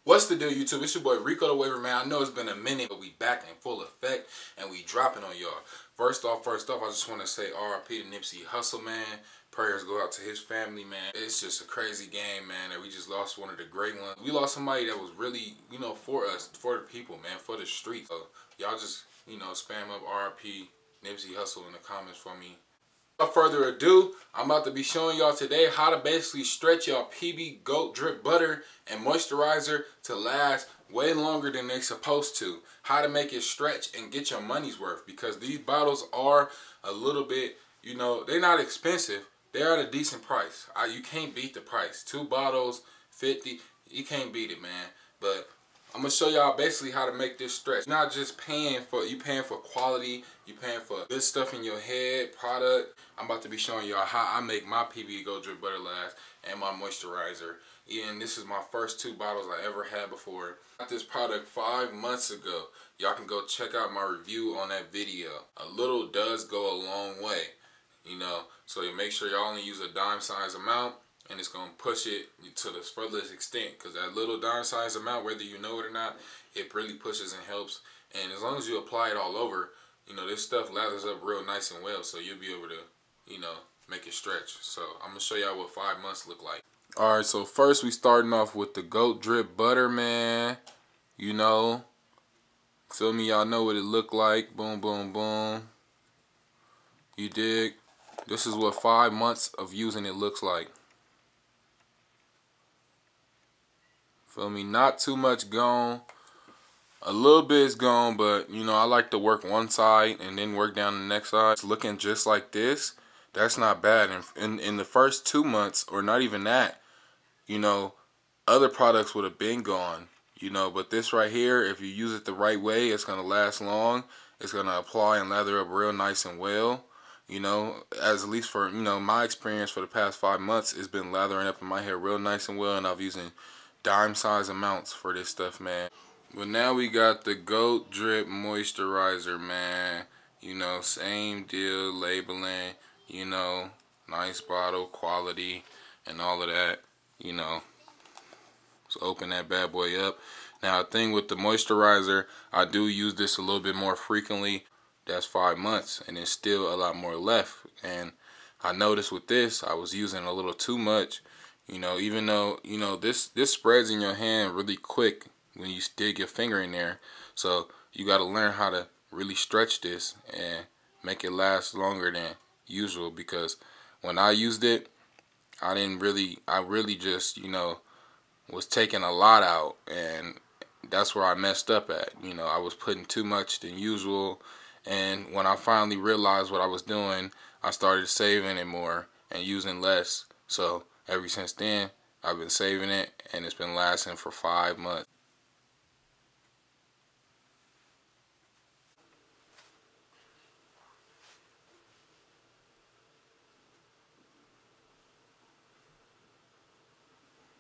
What's the deal, YouTube? It's your boy Rico the Waver, man. I know it's been a minute, but we back in full effect and we dropping on y'all. First off, I just want to say RIP to Nipsey Hussle, man. Prayers go out to his family, man. It's just a crazy game, man, that we just lost one of the great ones. We lost somebody that was really, for us, for the people, man, for the streets. So y'all just, spam up RIP Nipsey Hussle in the comments for me. Without further ado, I'm about to be showing y'all today how to basically stretch y'all PB Goat Drip Butter and Moisturizer to last way longer than they're supposed to. How to make it stretch and get your money's worth, because these bottles are a little bit, they're not expensive. They're at a decent price. You can't beat the price. 2 bottles, 50, you can't beat it, man. But I'm gonna show y'all basically how to make this stretch. You're not just paying for, you paying for quality, you paying for good stuff in your head, product. I'm about to be showing y'all how I make my PB Goat Drip Butter last and my moisturizer. And this is my first 2 bottles I ever had before. I got this product 5 months ago. Y'all can go check out my review on that video. A little does go a long way, so you make sure y'all only use a dime size amount. And it's going to push it to the furthest extent, because that little dime size amount, whether you know it or not, it really pushes and helps. And as long as you apply it all over, this stuff lathers up real nice and well, so you'll be able to, make it stretch. So I'm going to show y'all what 5 months look like. Alright, so first we starting off with the Goat Drip Butter, man. Feel me? Y'all know what it look like. Boom, boom, boom. You dig? This is what 5 months of using it looks like. Feel me? Not too much gone. A little bit is gone, but I like to work one side and then work down the next side. It's looking just like this. That's not bad. In the first 2 months, or not even that, other products would have been gone. But this right here, if you use it the right way, it's gonna last long. It's gonna apply and lather up real nice and well. As at least for my experience for the past 5 months, it's been lathering up in my hair real nice and well, and I've using dime size amounts for this stuff, man. But now we got the Goat Drip Moisturizer, man. Same deal, labeling, nice bottle, quality, and all of that, So open that bad boy up. Now, the thing with the moisturizer, I do use this a little bit more frequently. That's 5 months, and there's still a lot more left. And I noticed with this, I was using a little too much. Even though, this spreads in your hand really quick when you dig your finger in there. So you got to learn how to really stretch this and make it last longer than usual. Because when I used it, I really just, was taking a lot out. And that's where I messed up at. I was putting too much than usual. And when I finally realized what I was doing, I started saving it more and using less. So ever since then, I've been saving it, and it's been lasting for 5 months.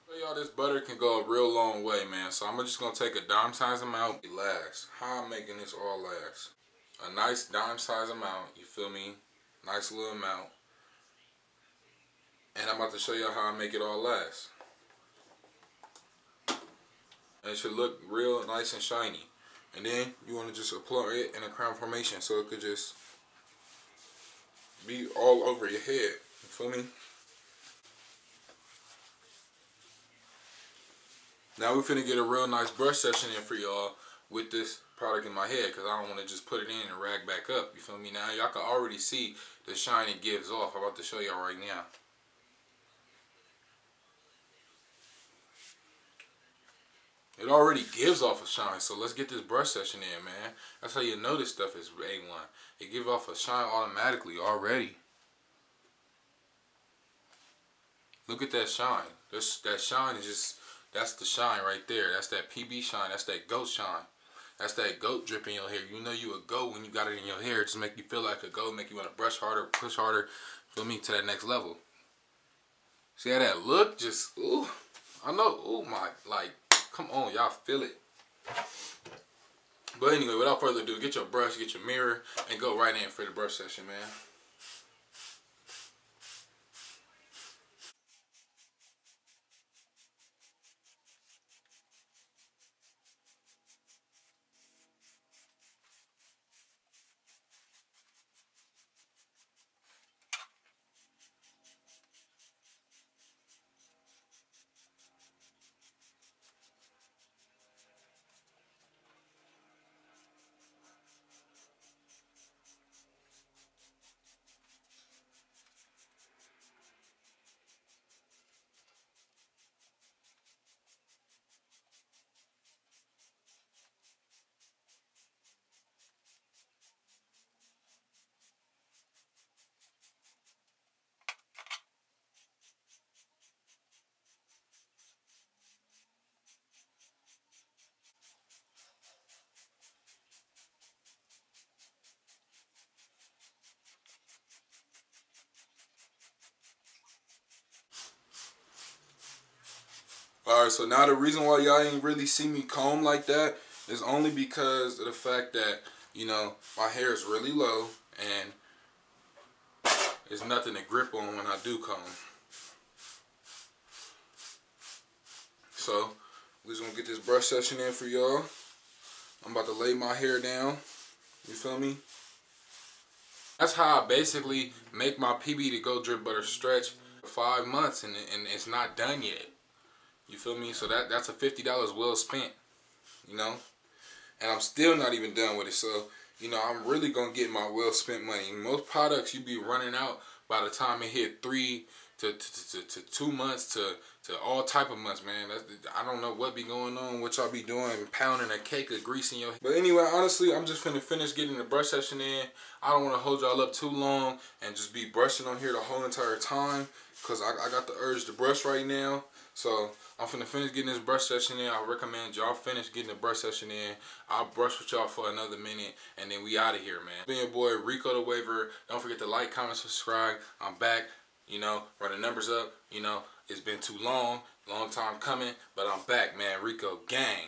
So y'all, this butter can go a real long way, man. So I'm just going to take a dime size amount. It lasts. How I'm making this all last. A nice dime size amount, you feel me? Nice little amount. And I'm about to show y'all how I make it all last. And it should look real nice and shiny. And then you want to just apply it in a crown formation so it could just be all over your head. You feel me? Now we're finna get a real nice brush session in for y'all with this product in my head, because I don't want to just put it in and rag back up. You feel me? Now y'all can already see the shine it gives off. I'm about to show y'all right now. It already gives off a shine, so let's get this brush session in, man. That's how you know this stuff is A1. It gives off a shine automatically already. Look at that shine. That shine is just, that's the shine right there. That's that PB shine. That's that goat shine. That's that goat drip in your hair. You know you a goat when you got it in your hair. It just make you feel like a goat, make you want to brush harder, push harder, feel me, to that next level. See how that look? Just, ooh, I know, ooh, my, like, come on, y'all feel it. But anyway, without further ado, get your brush, get your mirror, and go right in for the brush session, man. Alright, so now the reason why y'all ain't really see me comb like that is only because of the fact that, you know, my hair is really low and there's nothing to grip on when I do comb. So, we're just gonna get this brush session in for y'all. I'm about to lay my hair down. You feel me? That's how I basically make my PB to go drip butter stretch for 5 months and it's not done yet. You feel me? So that's a $50 well spent, you know? And I'm still not even done with it. So, you know, I'm really going to get my well spent money. Most products you be running out by the time it hit 3 to 2 months to all type of months, man. I don't know what be going on, what y'all be doing, pounding a cake of grease in your head. But anyway, honestly, I'm just finna finish getting the brush session in. I don't want to hold y'all up too long and just be brushing on here the whole entire time, because I got the urge to brush right now. So I'm finna finish getting this brush session in. I recommend y'all finish getting the brush session in. I'll brush with y'all for another minute and then we out of here, man. Been your boy Rico the Waver. Don't forget to like, comment, subscribe. I'm back, you know, running numbers up. You know, it's been too long time coming, but I'm back, man. Rico gang.